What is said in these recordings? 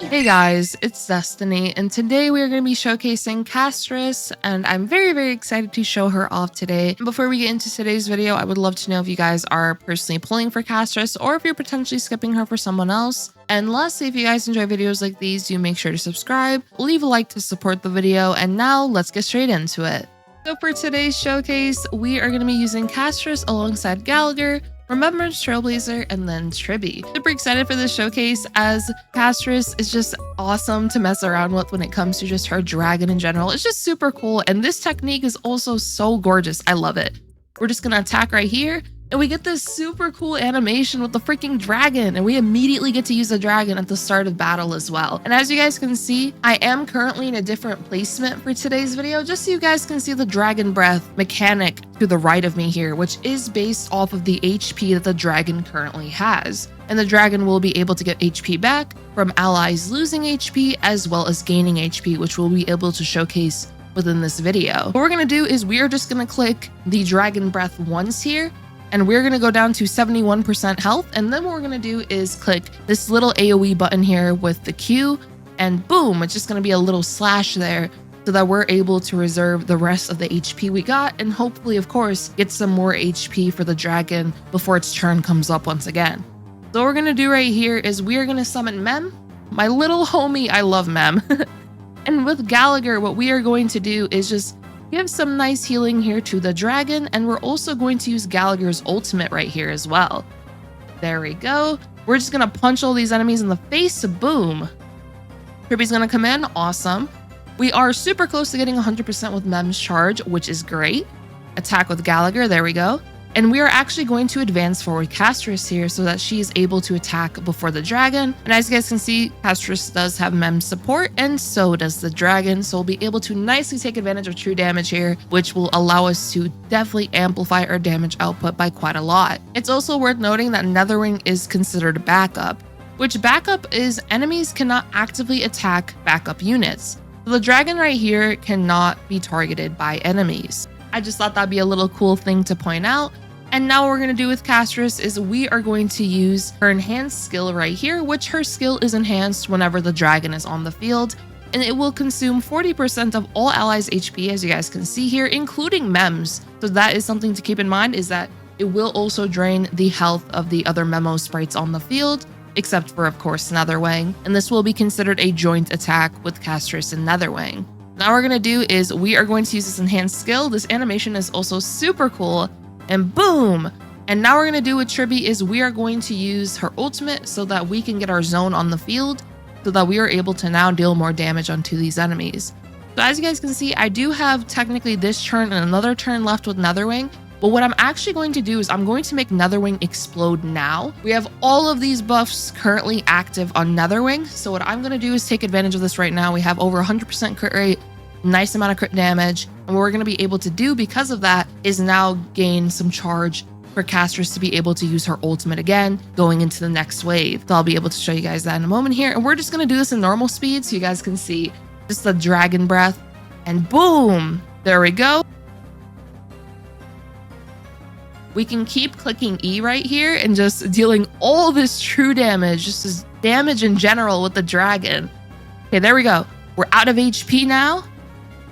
Hey guys, it's Destiny, and today we are going to be showcasing Castorice, and I'm very excited to show her off today. And before we get into today's video, I would love to know if you guys are personally pulling for Castorice or if you're potentially skipping her for someone else. And lastly, if you guys enjoy videos like these, do make sure to subscribe, leave a like to support the video, and now let's get straight into it. So for today's showcase, we are going to be using Castorice alongside Gallagher, Remembrance Trailblazer, and then Tribbie. Super excited for this showcase as Castorice is just awesome to mess around with when it comes to just her dragon in general. It's just super cool, and this technique is also so gorgeous. I love it. We're just gonna attack right here, and we get this super cool animation with the freaking dragon, and we immediately get to use the dragon at the start of battle as well. And as you guys can see, I am currently in a different placement for today's video, just so you guys can see the dragon breath mechanic to the right of me here, which is based off of the HP that the dragon currently has. And the dragon will be able to get HP back from allies losing HP as well as gaining HP, which we'll be able to showcase within this video. What we're gonna do is we are just gonna click the dragon breath once here, and we're gonna go down to 71% health. And then what we're gonna do is click this little AoE button here with the Q, and boom, it's just gonna be a little slash there so that we're able to reserve the rest of the HP we got, and hopefully, of course, get some more HP for the dragon before its turn comes up once again. So what we're gonna do right here is we are gonna summon Mem, my little homie. I love Mem. And with Gallagher, what we are going to do is just give some nice healing here to the dragon, and we're also going to use Gallagher's ultimate right here as well. There we go. We're just gonna punch all these enemies in the face. Boom. Tribbie's gonna come in. Awesome. We are super close to getting 100% with Mem's charge, which is great. Attack with Gallagher. There we go. And we are actually going to advance forward Castorice here so that she is able to attack before the dragon. And as you guys can see, Castorice does have Mem's support, and so does the dragon. So we'll be able to nicely take advantage of true damage here, which will allow us to definitely amplify our damage output by quite a lot. It's also worth noting that Netherwing is considered backup, which backup is enemies cannot actively attack backup units. So the dragon right here cannot be targeted by enemies. I just thought that'd be a little cool thing to point out. And now what we're going to do with Castorice is we are going to use her enhanced skill right here, which her skill is enhanced whenever the dragon is on the field, and it will consume 40% of all allies' HP, as you guys can see here, including Mem's. So that is something to keep in mind, is that it will also drain the health of the other memo sprites on the field, except for, of course, Netherwing, and this will be considered a joint attack with Castorice and Netherwing. Now what we're going to do is we are going to use this enhanced skill. This animation is also super cool. And boom! And now we're going to do with Tribbie is we are going to use her ultimate so that we can get our zone on the field so that we are able to now deal more damage onto these enemies. So as you guys can see, I do have technically this turn and another turn left with Netherwing, but what I'm actually going to do is I'm going to make Netherwing explode now. We have all of these buffs currently active on Netherwing, so what I'm going to do is take advantage of this right now. We have over 100% crit rate, nice amount of crit damage, and what we're going to be able to do because of that is now gain some charge for Castorice to be able to use her ultimate again going into the next wave. So I'll be able to show you guys that in a moment here, and we're just going to do this in normal speed so you guys can see just the dragon breath, and boom, there we go. We can keep clicking E right here and just dealing all this true damage, just this damage in general with the dragon. Okay, there we go. We're out of HP now.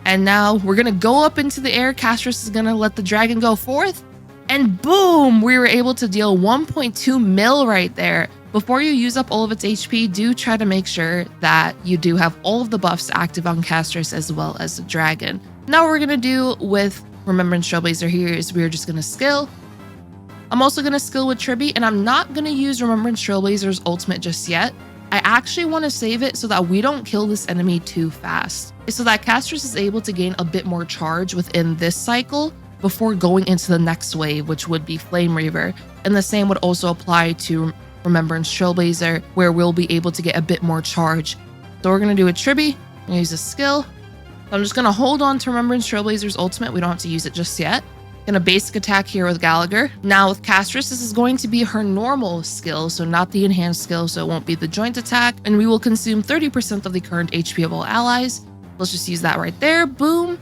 And now we're going to go up into the air. Castorice is going to let the dragon go forth. And boom, we were able to deal 1.2 mil right there. Before you use up all of its HP, do try to make sure that you do have all of the buffs active on Castorice as well as the dragon. Now what we're going to do with Remembrance Trailblazer here is we're just going to skill. I'm also going to skill with Tribbie, and I'm not going to use Remembrance Trailblazer's ultimate just yet. I actually want to save it so that we don't kill this enemy too fast, so that Castorice is able to gain a bit more charge within this cycle before going into the next wave, which would be Flame Reaver. And the same would also apply to Remembrance Trailblazer, where we'll be able to get a bit more charge. So we're going to do a Tribbie, I'm going to use a skill. I'm just going to hold on to Remembrance Trailblazer's ultimate. We don't have to use it just yet. Gonna basic attack here with Gallagher. Now with Castorice, this is going to be her normal skill, so not the enhanced skill, so it won't be the joint attack, and we will consume 30% of the current HP of all allies. Let's just use that right there. Boom.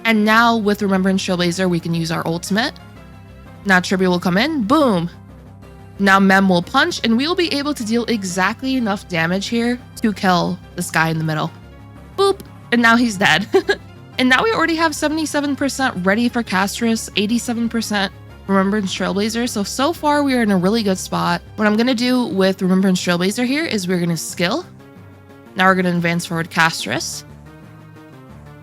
And now with Remembrance Trailblazer, we can use our ultimate. Now Tribbie will come in. Boom. Now Mem will punch, and we will be able to deal exactly enough damage here to kill this guy in the middle. Boop, and now he's dead. And now we already have 77% ready for Castorice, 87% Remembrance Trailblazer. So far we are in a really good spot. What I'm gonna do with Remembrance Trailblazer here is we're gonna skill. Now we're gonna advance forward Castorice.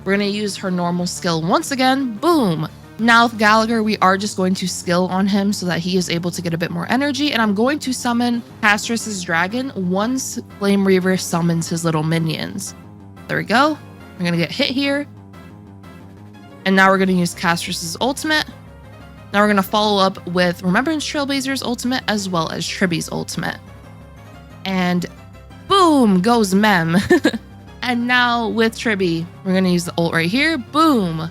We're gonna use her normal skill once again, boom. Now with Gallagher, we are just going to skill on him so that he is able to get a bit more energy. And I'm going to summon Castorice's dragon once Flame Reaver summons his little minions. There we go. We're gonna get hit here. And now we're going to use Castorice's ultimate. Now we're going to follow up with Remembrance Trailblazer's ultimate as well as Tribbie's ultimate. And boom goes Mem. And now with Tribbie, we're going to use the ult right here. Boom.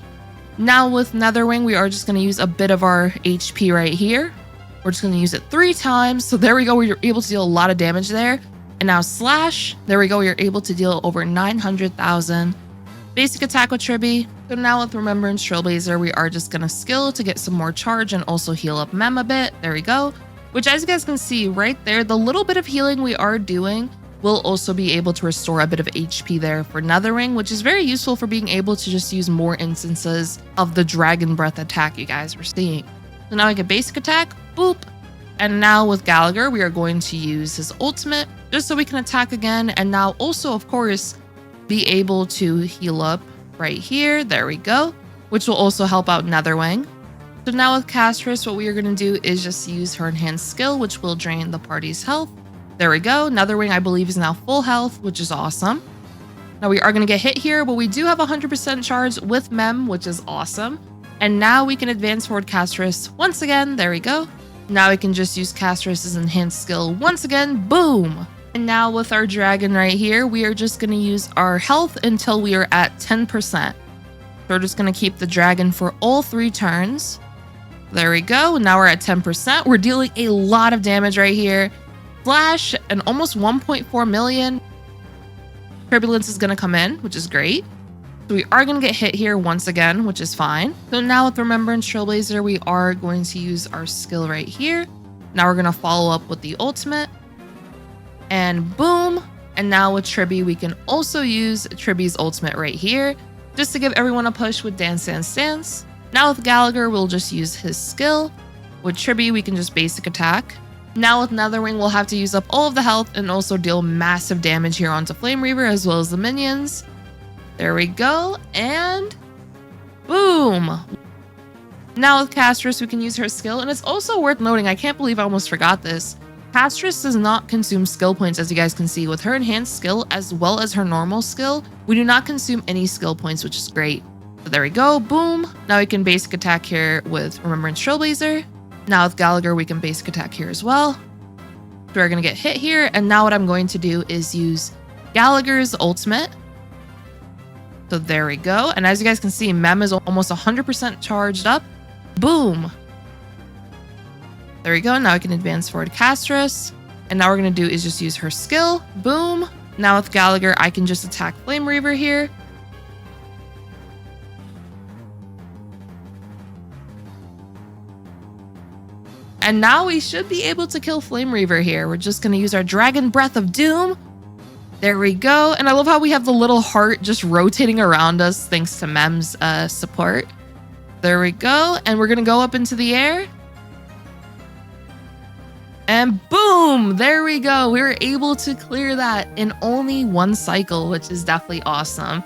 Now with Netherwing, we are just going to use a bit of our HP right here. We're just going to use it 3 times. So there we go. We were able to deal a lot of damage there. And now slash. There we go. We are able to deal over 900,000. Basic attack with Tribbie. So now with Remembrance Trailblazer, we are just going to skill to get some more charge and also heal up Mem a bit. There we go. Which, as you guys can see right there, the little bit of healing we are doing will also be able to restore a bit of HP there for Netherwing, which is very useful for being able to just use more instances of the Dragon Breath attack you guys were seeing. So now we get basic attack, boop. And now with Gallagher, we are going to use his ultimate just so we can attack again. And now also, of course, be able to heal up right here. There we go, which will also help out Netherwing. So now with Castorice, what we are going to do is just use her enhanced skill, which will drain the party's health. There we go. Netherwing, I believe, is now full health, which is awesome. Now we are going to get hit here, but we do have 100% charge with Mem, which is awesome. And now we can advance forward Castorice once again. There we go. Now we can just use Castorice's enhanced skill once again. Boom. And now with our dragon right here, we are just going to use our health until we are at 10%. So we're just going to keep the dragon for all 3 turns. There we go. Now we're at 10%. We're dealing a lot of damage right here. Flash and almost 1.4 million. Turbulence is going to come in, which is great. So we are going to get hit here once again, which is fine. So now with Remembrance Trailblazer, we are going to use our skill right here. Now we're going to follow up with the ultimate. And boom. And now with Tribbie, we can also use Tribbie's ultimate right here just to give everyone a push with Dance Dance Dance. Now with Gallagher, we'll just use his skill. With Tribbie, we can just basic attack. Now with Netherwing, we'll have to use up all of the health and also deal massive damage here onto Flame Reaver as well as the minions. There we go. And boom. Now with Castorice, we can use her skill. And it's also worth noting, I can't believe I almost forgot this. Castorice does not consume skill points, as you guys can see. With her enhanced skill as well as her normal skill, we do not consume any skill points, which is great. So there we go, boom. Now we can basic attack here with Remembrance Trailblazer. Now with Gallagher, we can basic attack here as well. So we're going to get hit here, and now what I'm going to do is use Gallagher's ultimate. So there we go. And as you guys can see, Mem is almost 100% charged up. Boom. There we go. Now we can advance forward Castorice. And now what we're going to do is just use her skill. Boom. Now with Gallagher, I can just attack Flame Reaver here. And now we should be able to kill Flame Reaver here. We're just going to use our Dragon Breath of Doom. There we go. And I love how we have the little heart just rotating around us thanks to Mem's support. There we go. And we're going to go up into the air. And boom, there we go. We were able to clear that in only 1 cycle, which is definitely awesome.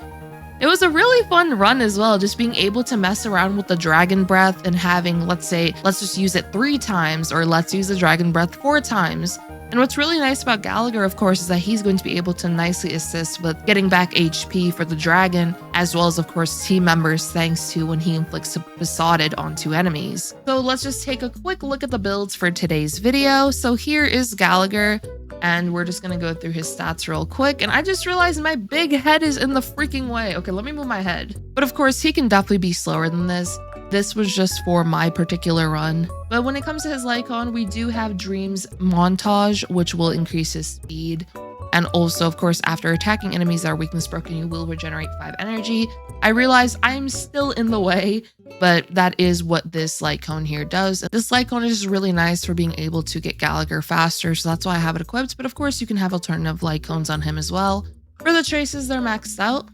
It was a really fun run as well, just being able to mess around with the Dragon Breath and having, let's say, let's just use it 3 times, or let's use the Dragon Breath 4 times. And what's really nice about Gallagher, of course, is that he's going to be able to nicely assist with getting back HP for the dragon, as well as, of course, team members, thanks to when he inflicts a besotted onto enemies. So let's just take a quick look at the builds for today's video. So here is Gallagher, and we're just going to go through his stats real quick. And I just realized my big head is in the freaking way. Okay, let me move my head. But of course, he can definitely be slower than this. This was just for my particular run. But when it comes to his Lycon, we do have Dreams Montage, which will increase his speed. And also, of course, after attacking enemies that are weakness broken, you will regenerate 5 energy. I realize I'm still in the way, but that is what this light cone here does. This light cone is really nice for being able to get Gallagher faster, so that's why I have it equipped. But of course, you can have alternative light cones on him as well. For the traces, they're maxed out.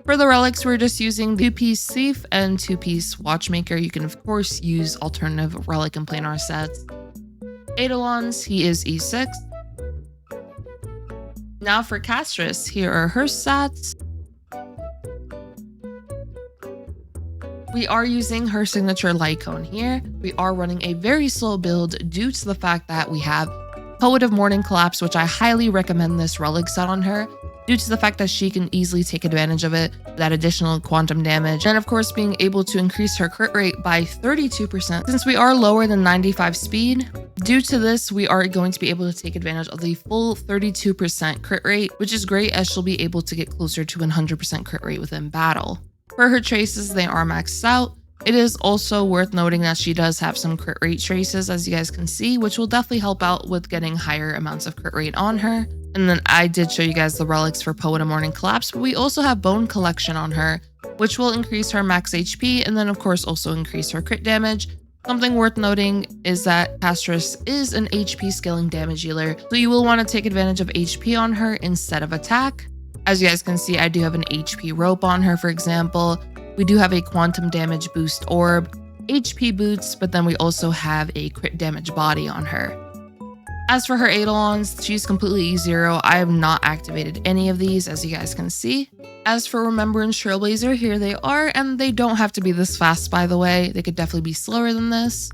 For the relics, we're just using 2-piece Thief and 2-piece Watchmaker. You can, of course, use alternative relic and planar sets. Eidolons, he is E6. Now for Castorice, here are her stats. We are using her signature light cone here. We are running a very slow build due to the fact that we have Poet of Morning Collapse, which I highly recommend this relic set on her, due to the fact that she can easily take advantage of it, that additional quantum damage, and of course being able to increase her crit rate by 32%. Since we are lower than 95 speed, due to this, we are going to be able to take advantage of the full 32% crit rate, which is great as she'll be able to get closer to 100% crit rate within battle. For her traces, they are maxed out. It is also worth noting that she does have some crit rate traces, as you guys can see, which will definitely help out with getting higher amounts of crit rate on her. And then I did show you guys the relics for Poet of Morning Collapse, but we also have Bone Collection on her, which will increase her max HP and then of course also increase her crit damage. Something worth noting is that Castorice is an HP scaling damage healer, so you will want to take advantage of HP on her instead of attack. As you guys can see, I do have an HP rope on her, for example. We do have a quantum damage boost orb, HP boots, but then we also have a crit damage body on her. As for her Eidolons, she's completely E0. I have not activated any of these, as you guys can see. As for Remembrance Trailblazer, here they are, and they don't have to be this fast, by the way. They could definitely be slower than this.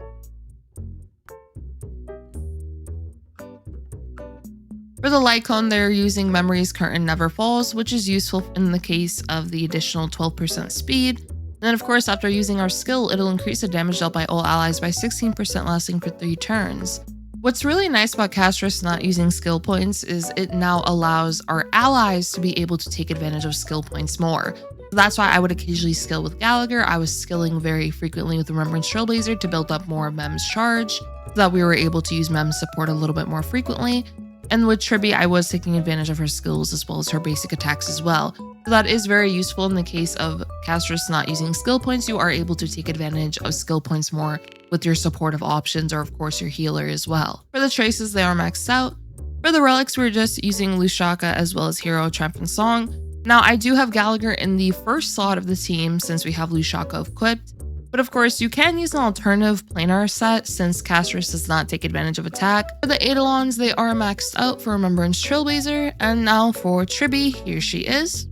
For the light cone, they're using Memory's Curtain Never Falls, which is useful in the case of the additional 12% speed. And then of course, after using our skill, it'll increase the damage dealt by all allies by 16%, lasting for 3 turns. What's really nice about Castorice not using skill points is it now allows our allies to be able to take advantage of skill points more. So that's why I would occasionally skill with Gallagher. I was skilling very frequently with Remembrance Trailblazer to build up more Mem's charge, so that we were able to use Mem's support a little bit more frequently. And with Tribbie, I was taking advantage of her skills as well as her basic attacks as well. So that is very useful in the case of Castorice not using skill points. You are able to take advantage of skill points more with your supportive options, or of course your healer as well. For the traces, they are maxed out. For the relics, we're just using Luocha as well as Hero, Triumphant Song. Now, I do have Gallagher in the first slot of the team since we have Luocha equipped. But of course, you can use an alternative planar set since Castorice does not take advantage of attack. For the Eidolons, they are maxed out for Remembrance Trailblazer. And now for Tribbie, here she is.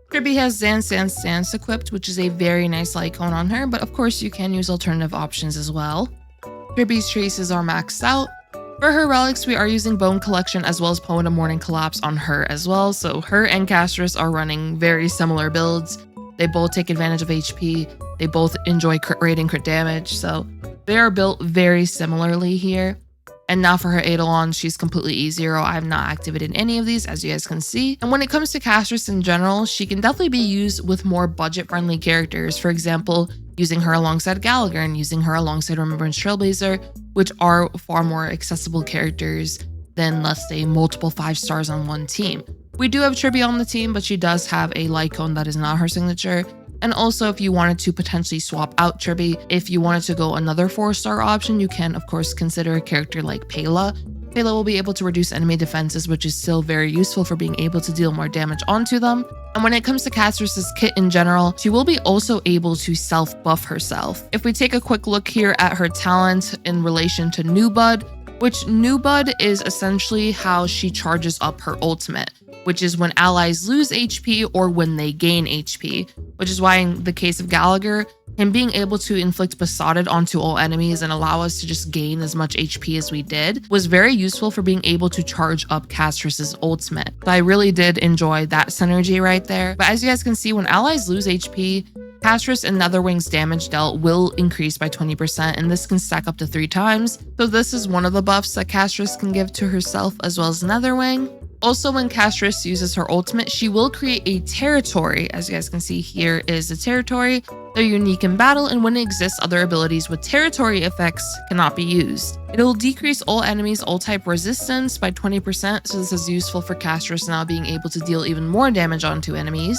Tribbie has Zan equipped, which is a very nice light cone on her, but of course you can use alternative options as well. Tribbie's traces are maxed out. For her relics, we are using Bone Collection as well as Poet of Morning Collapse on her as well, so her and Castorice are running very similar builds. They both take advantage of HP, they both enjoy crit rate and crit damage, so they are built very similarly here. And now for her Eidolon, she's completely E0. I have not activated any of these, as you guys can see. And when it comes to Castorice in general, she can definitely be used with more budget-friendly characters. For example, using her alongside Gallagher and using her alongside Remembrance Trailblazer, which are far more accessible characters than, let's say, multiple 5 stars on one team. We do have Tribbie on the team, but she does have a light cone that is not her signature. And also, if you wanted to potentially swap out Tribbie, if you wanted to go another 4-star option, you can, of course, consider a character like Pela. Pela will be able to reduce enemy defenses, which is still very useful for being able to deal more damage onto them. And when it comes to Castorice's kit in general, she will be also able to self-buff herself. If we take a quick look here at her talent in relation to New Bud, which New Bud is essentially how she charges up her ultimate, which is when allies lose HP or when they gain HP, which is why in the case of Gallagher, him being able to inflict Besotted onto all enemies and allow us to just gain as much HP as we did was very useful for being able to charge up Castorice's ultimate. So I really did enjoy that synergy right there. But as you guys can see, when allies lose HP, Castorice and Netherwing's damage dealt will increase by 20%, and this can stack up to 3 times. So this is one of the buffs that Castorice can give to herself as well as Netherwing. Also, when Castorice uses her ultimate, she will create a territory. As you guys can see, here is a territory. They're unique in battle, and when it exists, other abilities with territory effects cannot be used. It'll decrease all enemies' ult-type resistance by 20%, so this is useful for Castorice now being able to deal even more damage onto enemies.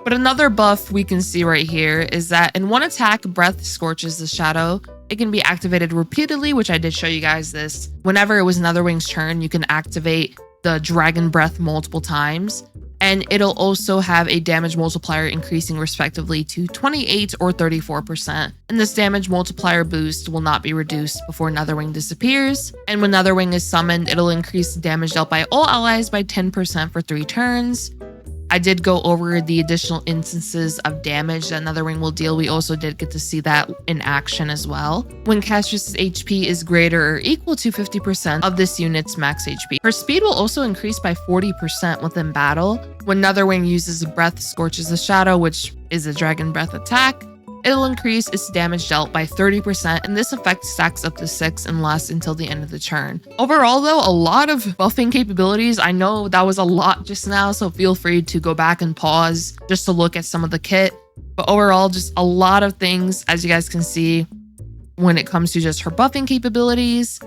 But another buff we can see right here is that in one attack, Breath scorches the shadow. It can be activated repeatedly, which I did show you guys this. Whenever it was Netherwing's turn, you can activate the Dragon Breath multiple times, and it'll also have a damage multiplier increasing respectively to 28 or 34%. And this damage multiplier boost will not be reduced before Netherwing disappears. And when Netherwing is summoned, it'll increase the damage dealt by all allies by 10% for 3 turns. I did go over the additional instances of damage that Netherwing will deal. We also did get to see that in action as well. When Castorice's HP is greater or equal to 50% of this unit's max HP. Her speed will also increase by 40% within battle. When Netherwing uses Breath Scorches the Shadow, which is a Dragon Breath attack, it'll increase its damage dealt by 30%, and this effect stacks up to 6 and lasts until the end of the turn. Overall though, a lot of buffing capabilities. I know that was a lot just now, so feel free to go back and pause just to look at some of the kit. But overall, just a lot of things, as you guys can see, when it comes to just her buffing capabilities,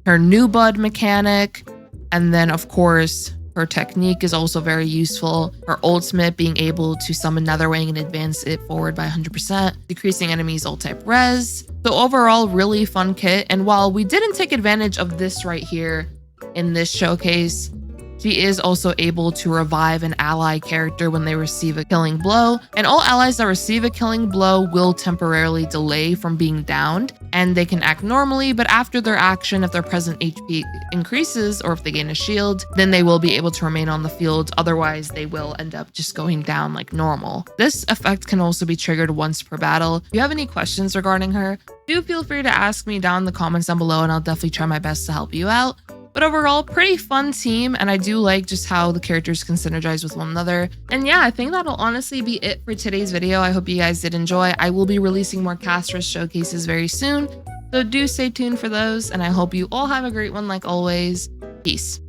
her new bud mechanic, and then of course, her technique is also very useful. Her ultimate being able to summon Netherwing and advance it forward by 100%, decreasing enemies' ult-type res. So overall, really fun kit. And while we didn't take advantage of this right here in this showcase, she is also able to revive an ally character when they receive a killing blow. And all allies that receive a killing blow will temporarily delay from being downed, and they can act normally, but after their action, if their present HP increases or if they gain a shield, then they will be able to remain on the field. Otherwise, they will end up just going down like normal. This effect can also be triggered once per battle. If you have any questions regarding her, do feel free to ask me down in the comments down below, and I'll definitely try my best to help you out. But overall, pretty fun team, and I do like just how the characters can synergize with one another. And yeah, I think that'll honestly be it for today's video. I hope you guys did enjoy. I will be releasing more Castorice showcases very soon, so do stay tuned for those, and I hope you all have a great one like always. Peace.